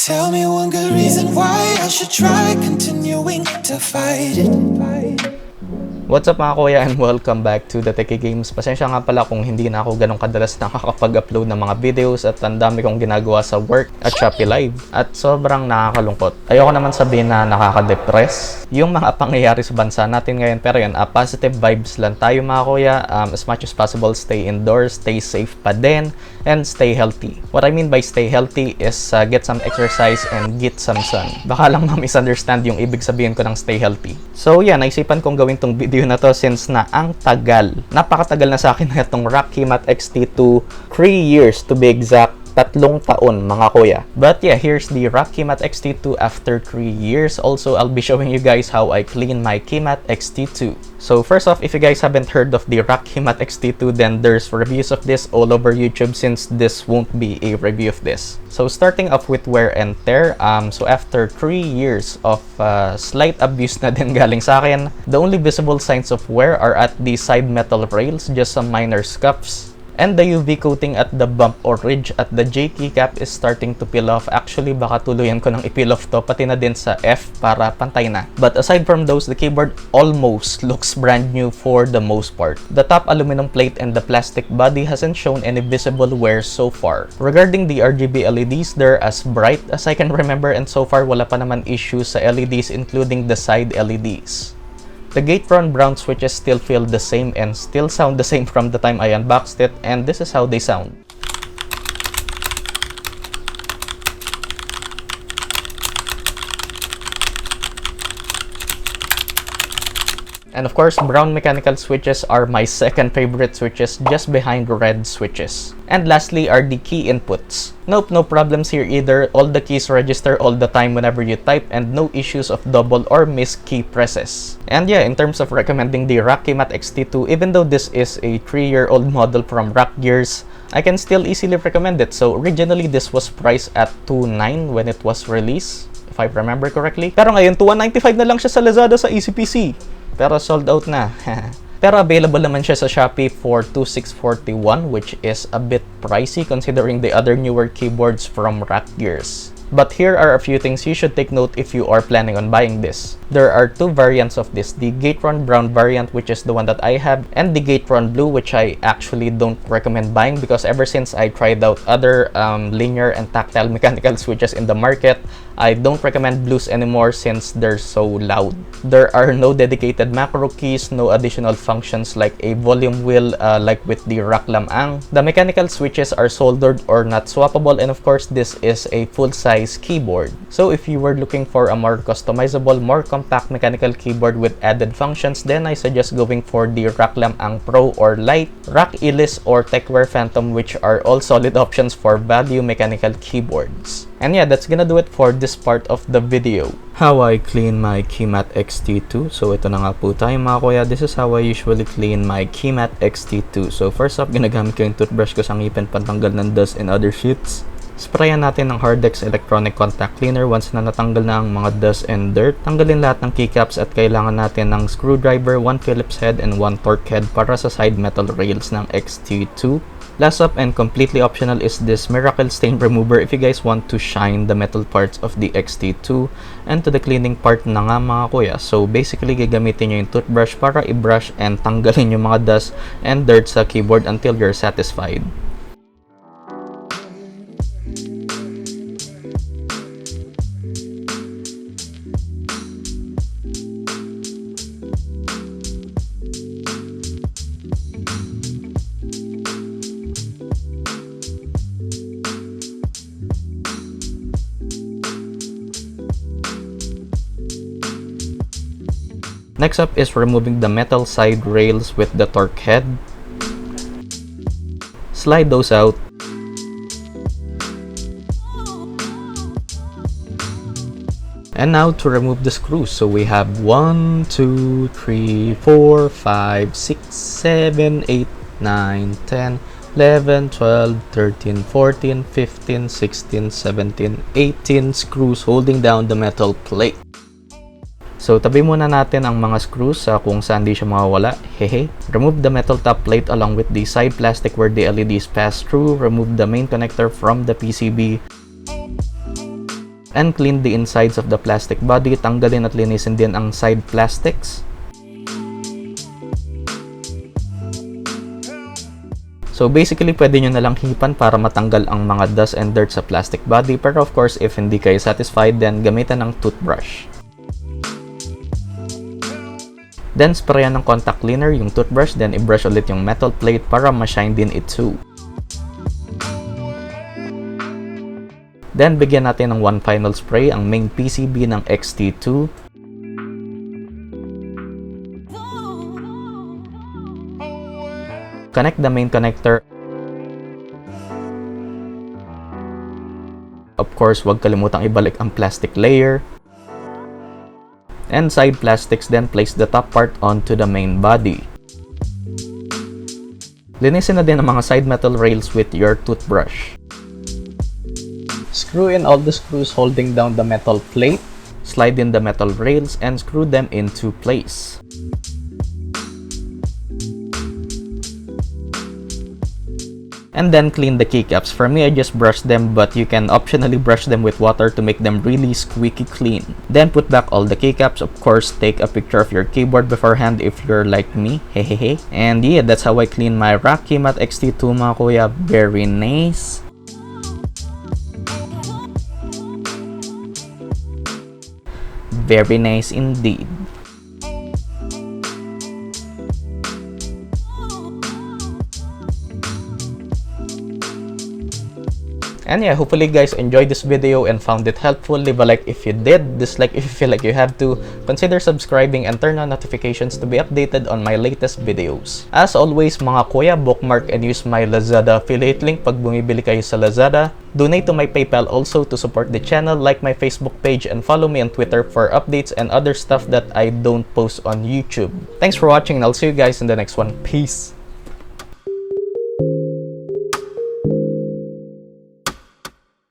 Tell me one good reason why I should try continuing to fight it. What's up mga kuya and welcome back to the Techie Games. Pasensya nga pala kung hindi na ako ganong kadalas nakakapag-upload ng mga videos at ang dami kong ginagawa sa work at Shopee Live at sobrang nakakalungkot. Ayoko naman sabihin na nakaka-depress yung mga pangyayari sa bansa natin ngayon, pero yun, positive vibes lang tayo mga kuya. As much as possible, stay indoors, stay safe pa din, and stay healthy. What I mean by stay healthy is get some exercise and get some sun. Baka lang ma-misunderstand yung ibig sabihin ko ng stay healthy. So yeah, naisipan kong gawin tong video na to since na ang tagal. Napakatagal na sa akin na itong Rakk Kimat Xt.2, 3 years to be exact. 3 taon mga kuya. But yeah, here's the Rakk Kimat Xt.2 after 3 years. Also, I'll be showing you guys how I clean my Kimat Xt.2. So first off, if you guys haven't heard of the Rakk Kimat Xt.2, then there's reviews of this all over YouTube since this won't be a review of this. So starting off with wear and tear, so after 3 years of slight abuse na din galing sa akin, the only visible signs of wear are at the side metal rails, just some minor scuffs. And the UV coating at the bump or ridge at the J keycap is starting to peel off. Actually, baka tuluyan ko nang i-peel off to, pati na din sa F para pantay na. But aside from those, the keyboard almost looks brand new for the most part. The top aluminum plate and the plastic body hasn't shown any visible wear so far. Regarding the RGB LEDs, they're as bright as I can remember, and so far wala pa naman issues sa LEDs including the side LEDs. The Gatron brown switches still feel the same and still sound the same from the time I unboxed it, and this is how they sound. And of course, brown mechanical switches are my second favorite switches, just behind red switches. And lastly are the key inputs. Nope, no problems here either. All the keys register all the time whenever you type, and no issues of double or missed key presses. And yeah, in terms of recommending the Rakk Kimat Xt.2, even though this is a 3-year-old model from Rakk Gears, I can still easily recommend it. So originally, this was priced at $2,900 when it was released, if I remember correctly. Pero ngayon, $195 na lang siya sa Lazada sa ECPC. Pero sold out na. Pero available naman siya sa Shopee for $2,641, which is a bit pricey considering the other newer keyboards from Rakk Gears. But here are a few things you should take note if you are planning on buying this. There are 2 variants of this, the Gatron brown variant, which is the one that I have, and the Gatron blue, which I actually don't recommend buying because ever since I tried out other linear and tactile mechanical switches in the market, I don't recommend blues anymore since they're so loud. There are no dedicated macro keys, no additional functions like a volume wheel like with the Rakk Lam-ang. The mechanical switches are soldered or not swappable, and of course this is a full-size keyboard. So if you were looking for a more customizable, more compact mechanical keyboard with added functions, then I suggest going for the Rakk Lam-ang Pro or Lite, Rakk Elise or TechWare Phantom, which are all solid options for value mechanical keyboards. And yeah, that's gonna do it for this part of the video. How I clean my Kimat Xt.2. So ito na nga po tayo mga kuya. This is how I usually clean my Kimat Xt.2. So first up, ginagamit ko yung toothbrush ko sa ngipin pantanggal ng dust and other shits. Sprayan natin ng Hardex electronic contact cleaner. Once na natanggal na ang mga dust and dirt, tanggalin lahat ng keycaps at kailangan natin ng screwdriver, 1 Phillips head and 1 torque head para sa side metal rails ng Xt.2. Last up and completely optional is this miracle stain remover if you guys want to shine the metal parts of the Xt.2. And to the cleaning part na nga mga kuya. So basically gagamitin nyo yung toothbrush para i-brush and tanggalin yung mga dust and dirt sa keyboard until you're satisfied. Next up is removing the metal side rails with the torque head. Slide those out. And now to remove the screws. So we have 1, 2, 3, 4, 5, 6, 7, 8, 9, 10, 11, 12, 13, 14, 15, 16, 17, 18 screws holding down the metal plate. So, tabi muna natin ang mga screws kung saan di siya mawawala. Hehe. Remove the metal top plate along with the side plastic where the LEDs pass through. Remove the main connector from the PCB. And clean the insides of the plastic body. Tanggalin at linisin din ang side plastics. So basically, pwede nyo na lang hipan para matanggal ang mga dust and dirt sa plastic body. Pero of course, if hindi kayo satisfied, then gamitan ng toothbrush. Then sprayan ng contact cleaner yung toothbrush, then i-brush ulit yung metal plate para ma-shine din it too. Then bigyan natin ng one final spray ang main PCB ng Xt2. Connect the main connector. Of course, huwag kalimutang ibalik ang plastic layer. And side plastics, then place the top part onto the main body. Linisin na din ang mga side metal rails with your toothbrush. Screw in all the screws holding down the metal plate. Slide in the metal rails and screw them into place. And then clean the keycaps. For me, I just brushed them, but you can optionally brush them with water to make them really squeaky clean. Then put back all the keycaps. Of course, take a picture of your keyboard beforehand if you're like me. Hehehe. And yeah, that's how I clean my Rakk Kimat Xt2 mga kuya. Very nice. Very nice indeed. And yeah, hopefully guys enjoyed this video and found it helpful. Leave a like if you did, dislike if you feel like you have to. Consider subscribing and turn on notifications to be updated on my latest videos. As always mga kuya, bookmark and use my Lazada affiliate link pag bumibili kayo sa Lazada. Donate to my PayPal also to support the channel, like my Facebook page, and follow me on Twitter for updates and other stuff that I don't post on YouTube. Thanks for watching and I'll see you guys in the next one. Peace!